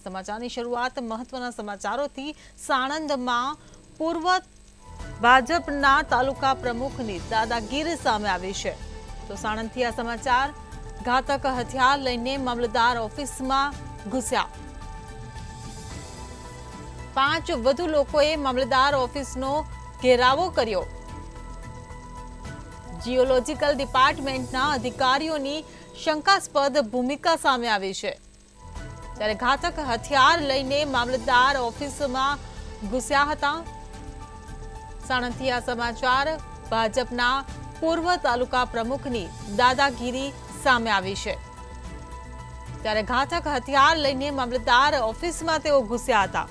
સમાચારની શરૂઆત મહત્વના સમાચારોથી સાણંદમાં પૂર્વ ભાજપના તાલુકા પ્રમુખની દાદાગીરી સામે આવી છે। તો સાણંદથી આ સમાચાર। ઘાતક હથિયાર લઈને મામલતદાર ઓફિસમાં ઘૂસ્યા। 5 વધુ લોકોએ મામલતદાર ઓફિસનો ઘેરાવો કર્યો। જીઓલોજીકલ ડિપાર્ટમેન્ટના અધિકારીઓની શંકાસ્પદ ભૂમિકા સામે આવી છે। ત્યારે ઘાતક હથિયાર લઈને મામલતદાર ઓફિસમાં ઘૂસ્યા હતા। સાણંદથી આ સમાચાર। ભાજપના પૂર્વ તાલુકા પ્રમુખની દાદાગીરી સામે આવી છે। ત્યારે ઘાતક હથિયાર લઈને મામલતદાર ઓફિસમાં તેઓ ઘૂસ્યા હતા।